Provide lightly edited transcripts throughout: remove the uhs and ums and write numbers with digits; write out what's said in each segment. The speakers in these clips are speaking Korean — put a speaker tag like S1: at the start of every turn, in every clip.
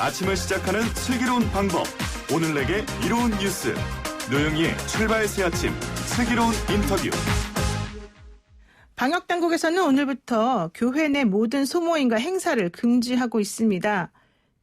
S1: 아침을 시작하는 슬기로운 방법. 오늘 내게 이로운 뉴스. 노영희의 출발 새 아침 슬기로운 인터뷰.
S2: 방역당국에서는 오늘부터 교회 내 모든 소모임과 행사를 금지하고 있습니다.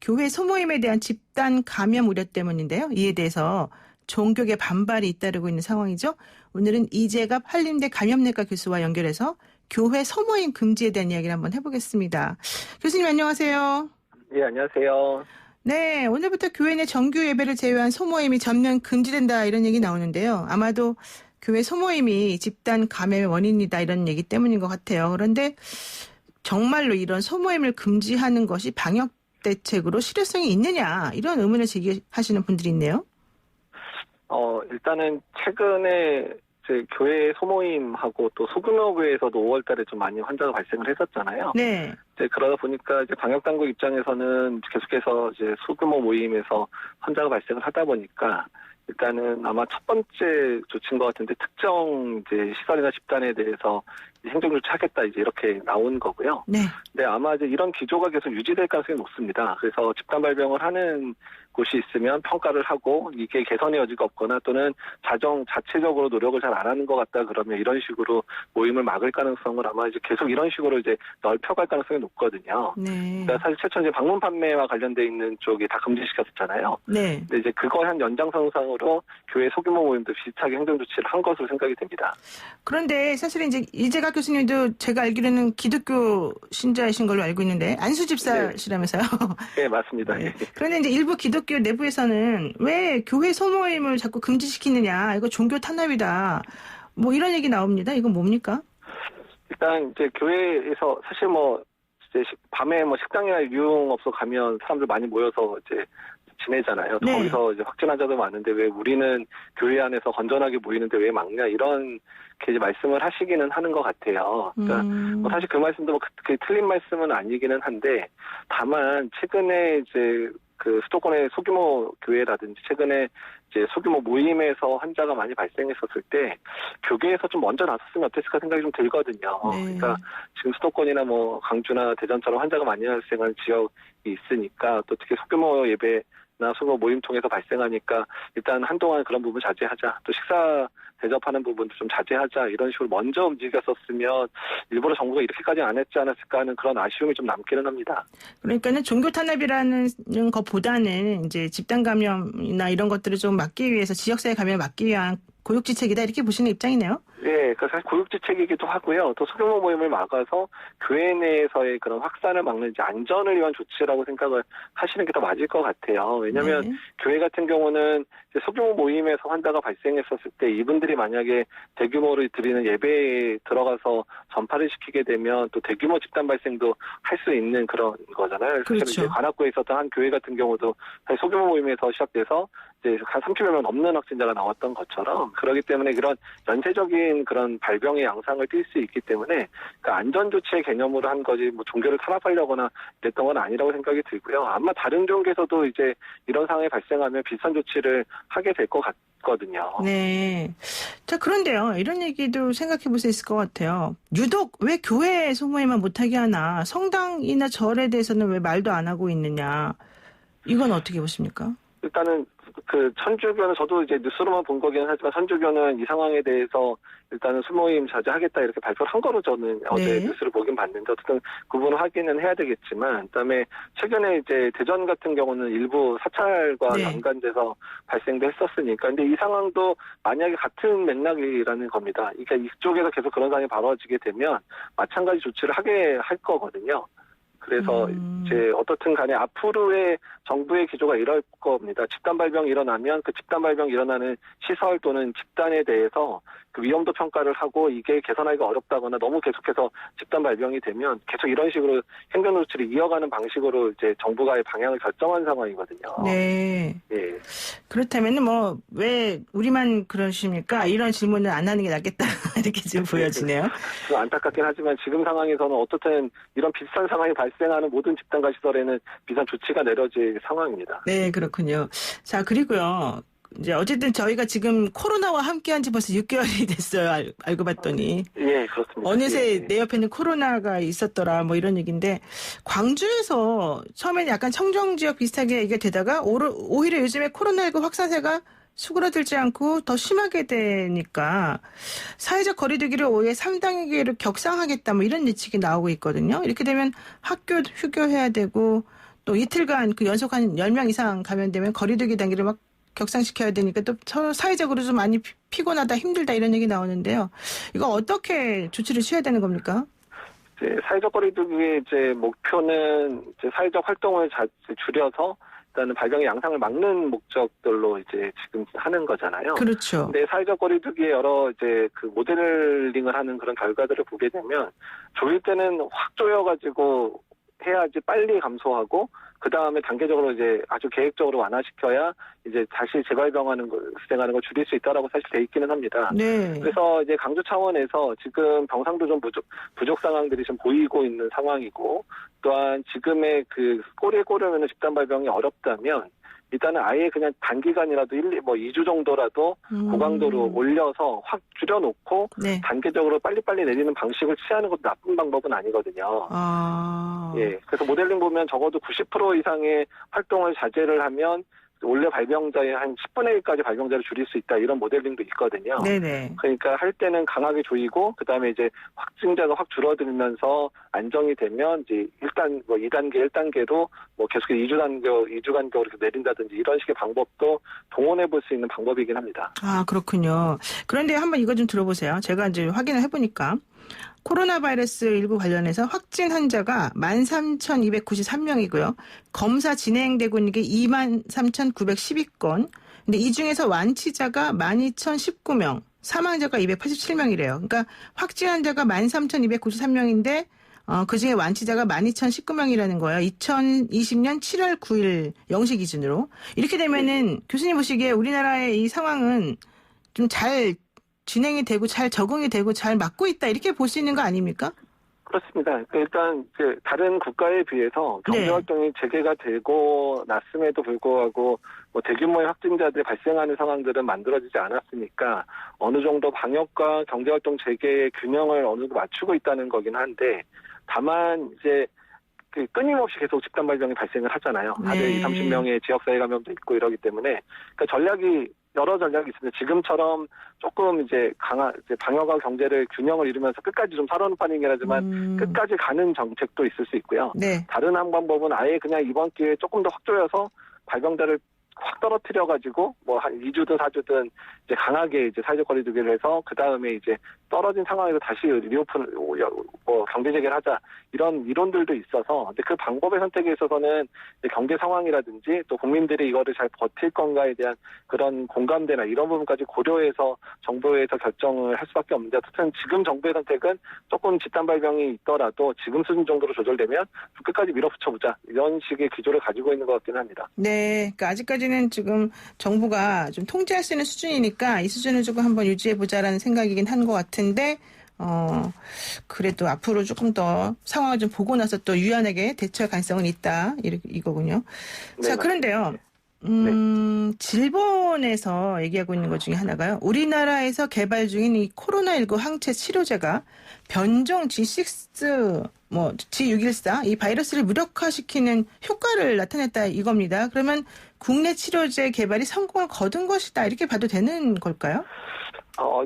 S2: 교회 소모임에 대한 집단 감염 우려 때문인데요. 이에 대해서 종교계 반발이 잇따르고 있는 상황이죠. 오늘은 이재갑 한림대 감염내과 교수와 연결해서 교회 소모임 금지에 대한 이야기를 한번 해보겠습니다. 교수님 안녕하세요.
S3: 네, 안녕하세요.
S2: 네, 오늘부터 교회 내 정규 예배를 제외한 소모임이 전면 금지된다 이런 얘기 나오는데요. 아마도 교회 소모임이 집단 감염의 원인이다 이런 얘기 때문인 것 같아요. 그런데 정말로 이런 소모임을 금지하는 것이 방역 대책으로 실효성이 있느냐 이런 의문을 제기하시는 분들이 있네요.
S3: 일단은 최근에 이제 교회 소모임하고 또 소규모 교회에서도 5월달에 좀 많이 환자가 발생을 했었잖아요.
S2: 네.
S3: 이제 그러다 보니까 이제 방역 당국 입장에서는 계속해서 이제 소규모 모임에서 환자가 발생을 하다 보니까 일단은 아마 첫 번째 조치인 것 같은데 특정 이제 시설이나 집단에 대해서 행정 조치하겠다 이제 이렇게 나온 거고요.
S2: 네.
S3: 네, 아마 이제 이런 기조가 계속 유지될 가능성이 높습니다. 그래서 집단 발병을 하는 곳이 있으면 평가를 하고 이게 개선의 여지가 없거나 또는 자체적으로 노력을 잘 안 하는 것 같다 그러면 이런 식으로 모임을 막을 가능성을 아마 이제 계속 이런 식으로 이제 넓혀갈 가능성이 높거든요.
S2: 네.
S3: 그러니까 사실 최초 이제 방문 판매와 관련돼 있는 쪽이 다 금지시켰었잖아요.
S2: 네.
S3: 근데 이제 그거 한 연장선상으로 교회 소규모 모임도 비슷하게 행정 조치를 한 것으로 생각이 됩니다.
S2: 그런데 사실은 이제 이재갑 교수님도 제가 알기로는 기독교 신자이신 걸로 알고 있는데 안수 집사시라면서요?
S3: 네, 맞습니다.
S2: 네. 그런데 이제 일부 기독교 내부에서는 왜 교회 소모임을 자꾸 금지시키느냐, 이거 종교 탄압이다, 뭐 이런 얘기 나옵니다. 이건 뭡니까?
S3: 일단 이제 교회에서 사실 뭐 이제 밤에 뭐 식당이나 유흥업소 가면 사람들 많이 모여서 이제 지내잖아요.
S2: 네.
S3: 거기서 이제 확진 환자도 많은데 왜 우리는 교회 안에서 건전하게 모이는데 왜 막냐 이런 이제 말씀을 하시기는 하는 것 같아요. 그러니까 뭐 사실 그 말씀도 뭐 그게 틀린 말씀은 아니기는 한데 다만 최근에 이제 그 수도권의 소규모 교회라든지 최근에 이제 소규모 모임에서 환자가 많이 발생했었을 때 교계에서 좀 먼저 나섰으면 어땠을까 생각이 좀 들거든요.
S2: 네.
S3: 그러니까 지금 수도권이나 뭐 강주나 대전처럼 환자가 많이 발생하는 지역이 있으니까 또 특히 소규모 예배나 소규모 모임 통해서 발생하니까 일단 한동안 그런 부분 자제하자. 또 식사 대접하는 부분도 좀 자제하자 이런 식으로 먼저 움직였었으면 일부러 정부가 이렇게까지 안 했지 않았을까 하는 그런 아쉬움이 좀 남기는 합니다.
S2: 그러니까는 종교 탄압이라는 것보다는 이제 집단 감염이나 이런 것들을 좀 막기 위해서 지역사회 감염을 막기 위한 고육지책이다 이렇게 보시는 입장이네요.
S3: 네, 그 사실 고육지책이기도 하고요. 또 소규모 모임을 막아서 교회 내에서의 그런 확산을 막는 이제 안전을 위한 조치라고 생각을 하시는 게 더 맞을 것 같아요. 왜냐하면
S2: 네.
S3: 교회 같은 경우는 이제 소규모 모임에서 환자가 발생했었을 때 이분들이 만약에 대규모로 드리는 예배에 들어가서 전파를 시키게 되면 또 대규모 집단 발생도 할 수 있는 그런 거잖아요.
S2: 그렇죠.
S3: 사실 이제 관악구에 있었던 한 교회 같은 경우도 사실 소규모 모임에서 시작돼서 이제 한 30여 명 넘는 확진자가 나왔던 것처럼 그렇기 때문에 그런 연쇄적인 그런 발병의 양상을 띌 수 있기 때문에 그 안전조치의 개념으로 한 거지 뭐 종교를 탄압하려거나 이랬던 건 아니라고 생각이 들고요. 아마 다른 종교에서도 이제 이런 상황이 발생하면 비슷한 조치를 하게 될 것 같거든요.
S2: 네. 자, 그런데요. 이런 얘기도 생각해 볼 수 있을 것 같아요. 유독 왜 교회 소모임만 못하게 하나, 성당이나 절에 대해서는 왜 말도 안 하고 있느냐. 이건 어떻게 보십니까?
S3: 일단은 그 천주교는 저도 이제 뉴스로만 본 거긴 하지만 천주교는 이 상황에 대해서 일단은 소모임 자제하겠다 이렇게 발표를 한 거로 저는 어제 뉴스를 보긴 봤는데 어쨌든 그 부분을 확인은 해야 되겠지만 그다음에 최근에 이제 대전 같은 경우는 일부 사찰과 연관돼서 발생도 했었으니까 근데 이 상황도 만약에 같은 맥락이라는 겁니다. 그러니까 이쪽에서 계속 그런 상황이 벌어지게 되면 마찬가지 조치를 하게 할 거거든요. 그래서 이제 어떻든 간에 앞으로의 정부의 기조가 이럴 겁니다. 집단 발병이 일어나면 그 집단 발병이 일어나는 시설 또는 집단에 대해서 그 위험도 평가를 하고 이게 개선하기가 어렵다거나 너무 계속해서 집단 발병이 되면 계속 이런 식으로 행정 조치를 이어가는 방식으로 이제 정부가의 방향을 결정한 상황이거든요.
S2: 네.
S3: 예.
S2: 그렇다면 뭐 왜 우리만 그러십니까? 이런 질문을 안 하는 게 낫겠다 이렇게 지금 보여지네요.
S3: 좀 안타깝긴 하지만 지금 상황에서는 어떻든 이런 비슷한 상황이 발생하는 모든 집단과 시설에는 비슷한 조치가 내려질 상황입니다.
S2: 네, 그렇군요. 자, 그리고요. 이제 어쨌든 저희가 지금 코로나와 함께한 지 벌써 6개월이 됐어요. 알고 봤더니.
S3: 예, 그렇습니다.
S2: 어느새
S3: 예.
S2: 내 옆에는 코로나가 있었더라 뭐 이런 얘기인데 광주에서 처음에는 약간 청정지역 비슷하게 얘기가 되다가 오히려 요즘에 코로나19 확산세가 수그러들지 않고 더 심하게 되니까 사회적 거리두기를 오히려 3단계로 격상하겠다 뭐 이런 예측이 나오고 있거든요. 이렇게 되면 학교 휴교해야 되고 또 이틀간 그 연속 한 10명 이상 감염되면 거리두기 단계를 막 격상시켜야 되니까 또 사회적으로 좀 많이 피곤하다 힘들다 이런 얘기 나오는데요. 이거 어떻게 조치를 취해야 되는 겁니까?
S3: 이제 사회적 거리두기의 이제 목표는 이제 사회적 활동을 줄여서 일단은 발병의 양상을 막는 목적들로 이제 지금 하는 거잖아요.
S2: 그렇죠.
S3: 근데 사회적 거리두기에 여러 이제 그 모델링을 하는 그런 결과들을 보게 되면 조일 때는 확 조여가지고 해야지 빨리 감소하고 그 다음에 단계적으로 이제 아주 계획적으로 완화시켜야 이제 다시 재발병하는 걸 수행하는 걸 줄일 수 있다라고 사실 돼 있기는 합니다.
S2: 네.
S3: 그래서 이제 강주 차원에서 지금 병상도 좀 부족 상황들이 좀 보이고 있는 상황이고 또한 지금의 그 꼬리에 꼬르면 집단 발병이 어렵다면 일단은 아예 그냥 단기간이라도 2주 정도라도 고강도로 올려서 확 줄여놓고
S2: 네.
S3: 단계적으로 빨리빨리 내리는 방식을 취하는 것도 나쁜 방법은 아니거든요. 예, 그래서 모델링 보면 적어도 90% 이상의 활동을 자제를 하면 원래 발병자의 한 10분의 1까지 발병자를 줄일 수 있다 이런 모델링도 있거든요.
S2: 네네.
S3: 그러니까 할 때는 강하게 조이고 그다음에 이제 확진자가 확 줄어들면서 안정이 되면 이제 일단 2단계, 1단계로 계속 2주 간격으로 이렇게 내린다든지 이런 식의 방법도 동원해 볼 수 있는 방법이긴 합니다.
S2: 아, 그렇군요. 그런데 한번 이거 좀 들어보세요. 제가 이제 확인을 해보니까 코로나 바이러스 19 관련해서 확진 환자가 13,293명이고요. 검사 진행되고 있는 게 23,912건. 근데 이 중에서 완치자가 12,019명, 사망자가 287명이래요. 그러니까 확진 환자가 13,293명인데 그중에 완치자가 12,019명이라는 거예요. 2020년 7월 9일 0시 기준으로. 이렇게 되면은 교수님 보시기에 우리나라의 이 상황은 좀 잘 진행이 되고 잘 적응이 되고 잘 맞고 있다 이렇게 볼 수 있는 거 아닙니까?
S3: 그렇습니다. 일단 다른 국가에 비해서 경제활동이 재개가 되고 났음에도 불구하고 대규모의 확진자들이 발생하는 상황들은 만들어지지 않았으니까 어느 정도 방역과 경제활동 재개의 균형을 어느 정도 맞추고 있다는 거긴 한데 다만 이제 끊임없이 계속 집단 발병이 발생을 하잖아요. 하루에 20, 30명의 지역사회 감염도 있고 이러기 때문에 그러니까 여러 전략이 있습니다. 지금처럼 조금 이제 방역과 경제를 균형을 이루면서 끝까지 좀 살아오는 판이긴 하지만 끝까지 가는 정책도 있을 수 있고요.
S2: 네.
S3: 다른 한 방법은 아예 그냥 이번 기회에 조금 더 확 조여서 발병자를 확 떨어뜨려가지고 한 2주든 4주든 이제 강하게 이제 사회적 거리두기를 해서 그 다음에 이제 떨어진 상황에서 다시 리오픈 경제 재개를 하자 이런 이론들도 있어서 근데 그 방법의 선택에 있어서는 이제 경제 상황이라든지 또 국민들이 이거를 잘 버틸 건가에 대한 그런 공감대나 이런 부분까지 고려해서 정부에서 결정을 할 수밖에 없는데 어쨌든 지금 정부의 선택은 조금 집단 발병이 있더라도 지금 수준 정도로 조절되면 끝까지 밀어붙여보자 이런 식의 기조를 가지고 있는 것 같긴 합니다.
S2: 네, 그러니까 아직까지는 지금 정부가 좀 통제할 수 있는 수준이니까 이 수준을 조금 한번 유지해보자라는 생각이긴 한 것 같은데 그래도 앞으로 조금 더 상황을 좀 보고 나서 또 유연하게 대처할 가능성은 있다 이거군요.
S3: 네,
S2: 자, 그런데요. 질본에서 얘기하고 있는 것 중에 하나가요. 우리나라에서 개발 중인 이 코로나19 항체 치료제가 변종 G6, G614 이 바이러스를 무력화시키는 효과를 나타냈다 이겁니다. 그러면 국내 치료제 개발이 성공을 거둔 것이다 이렇게 봐도 되는 걸까요?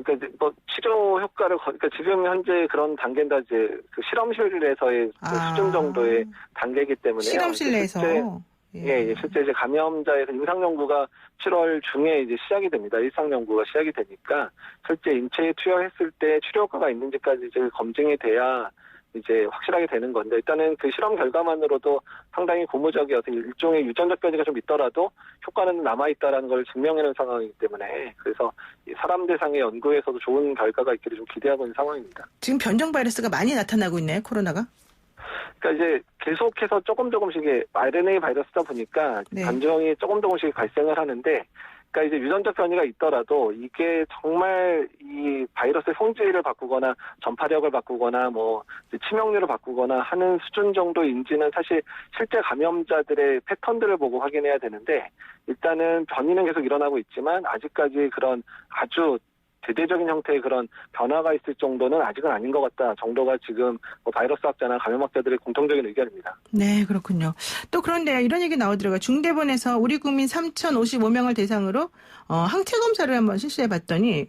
S3: 그러니까 치료 효과를 그러니까 지금 현재 그런 단계는 이제 그 실험실에서의 수준 정도의 단계이기 때문에
S2: 실험실에서
S3: 실제 이제 감염자에서 임상 연구가 7월 중에 이제 시작이 됩니다. 일상 연구가 시작이 되니까 실제 인체에 투여했을 때 치료 효과가 있는지까지 이제 검증이 돼야 이제 확실하게 되는 건데 일단은 그 실험 결과만으로도 상당히 고무적이어서 일종의 유전적 변이가 좀 있더라도 효과는 남아있다라는 걸 증명해낸 상황이기 때문에 그래서 사람 대상의 연구에서도 좋은 결과가 있기를 좀 기대하고 있는 상황입니다.
S2: 지금 변종 바이러스가 많이 나타나고 있네요, 코로나가?
S3: 그러니까 이제 계속해서 조금씩 RNA 바이러스다 보니까 변종이 조금씩 발생을 하는데 그러니까 이제 유전적 변이가 있더라도 이게 정말 이 바이러스의 성질을 바꾸거나 전파력을 바꾸거나 뭐 치명률을 바꾸거나 하는 수준 정도인지는 사실 실제 감염자들의 패턴들을 보고 확인해야 되는데 일단은 변이는 계속 일어나고 있지만 아직까지 그런 아주 대대적인 형태의 그런 변화가 있을 정도는 아직은 아닌 것 같다 정도가 지금 뭐 바이러스 학자나 감염학자들의 공통적인 의견입니다.
S2: 네, 그렇군요. 또 그런데 이런 얘기 나오더라고요. 중대본에서 우리 국민 3,055명을 대상으로 항체 검사를 한번 실시해 봤더니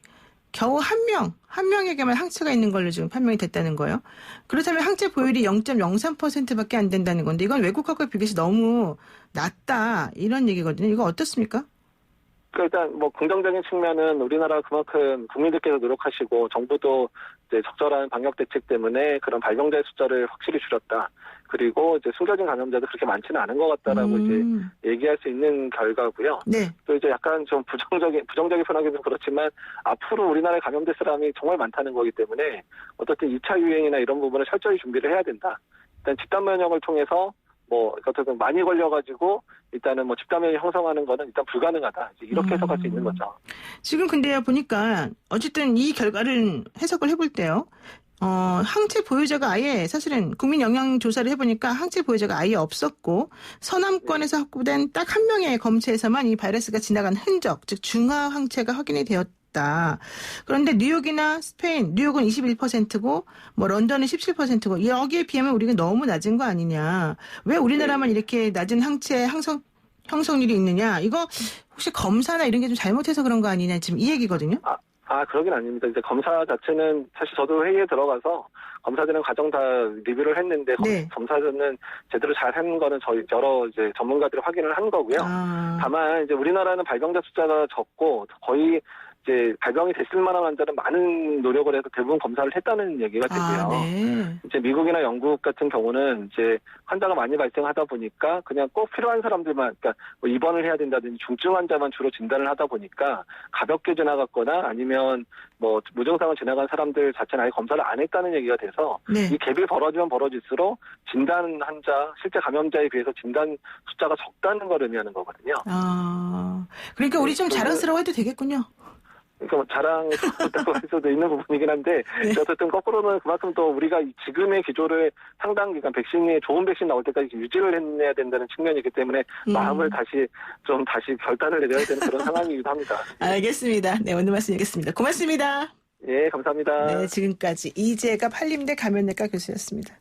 S2: 겨우 한 명에게만 항체가 있는 걸로 지금 판명이 됐다는 거예요. 그렇다면 항체 보율이 0.03%밖에 안 된다는 건데 이건 외국하고의 비교해서 너무 낮다 이런 얘기거든요. 이거 어떻습니까?
S3: 일단 뭐 긍정적인 측면은 우리나라가 그만큼 국민들께서 노력하시고 정부도 이제 적절한 방역 대책 때문에 그런 발병자의 숫자를 확실히 줄였다. 그리고 이제 숨겨진 감염자도 그렇게 많지는 않은 것 같다라고 이제 얘기할 수 있는 결과고요.
S2: 네.
S3: 또 이제 약간 좀 부정적인 표현하기도 그렇지만 앞으로 우리나라에 감염될 사람이 정말 많다는 거기 때문에 어떻든 2차 유행이나 이런 부분을 철저히 준비를 해야 된다. 일단 집단 면역을 통해서 뭐 어쨌든 많이 걸려가지고 일단은 뭐 집단 면역 형성하는 거는 일단 불가능하다. 이제 이렇게 해석할 수 있는 거죠.
S2: 지금 근데 보니까 어쨌든 이 결과를 해석을 해볼 때요. 항체 보유자가 아예 사실은 국민 영양 조사를 해보니까 항체 보유자가 아예 없었고 서남권에서 확보된 딱 한 명의 검체에서만 이 바이러스가 지나간 흔적, 즉 중화 항체가 확인이 되었다. 그런데 뉴욕이나 스페인, 뉴욕은 21%고 뭐 런던은 17%고 여기에 비하면 우리가 너무 낮은 거 아니냐. 왜 우리나라만 이렇게 낮은 항체 형성률이 있느냐. 이거 혹시 검사나 이런 게 좀 잘못해서 그런 거 아니냐. 지금 이 얘기거든요.
S3: 그러긴 아닙니다. 이제 검사 자체는 사실 저도 회의에 들어가서 검사들은 과정 다 리뷰를 했는데
S2: 네.
S3: 검사들은 제대로 잘 한 거는 저희 여러 이제 전문가들이 확인을 한 거고요. 다만 이제 우리나라는 발병자 숫자가 적고 거의 이제 발병이 됐을 만한 환자는 많은 노력을 해서 대부분 검사를 했다는 얘기가 되고요.
S2: 네.
S3: 이제 미국이나 영국 같은 경우는 이제 환자가 많이 발생하다 보니까 그냥 꼭 필요한 사람들만, 그러니까 뭐 입원을 해야 된다든지 중증 환자만 주로 진단을 하다 보니까 가볍게 지나갔거나 아니면 뭐 무증상을 지나간 사람들 자체는 아예 검사를 안 했다는 얘기가 돼서
S2: 네.
S3: 이 갭이 벌어지면 벌어질수록 진단 환자, 실제 감염자에 비해서 진단 숫자가 적다는 걸 의미하는 거거든요.
S2: 그러니까 우리 좀 자랑스러워해도 되겠군요.
S3: 그러니까 뭐 자랑스럽다고 할 수도 있는 부분이긴 한데
S2: 네.
S3: 어쨌든 거꾸로는 그만큼 또 우리가 지금의 기조를 상당 기간 백신이 좋은 백신 나올 때까지 유지를 해내야 된다는 측면이기 때문에 마음을 다시 결단을 내려야 되는 그런 상황이기도 합니다.
S2: 알겠습니다. 네, 오늘 말씀 드리겠습니다. 고맙습니다.
S3: 예, 감사합니다.
S2: 네, 지금까지 이재갑 한림대 감염내과 교수였습니다.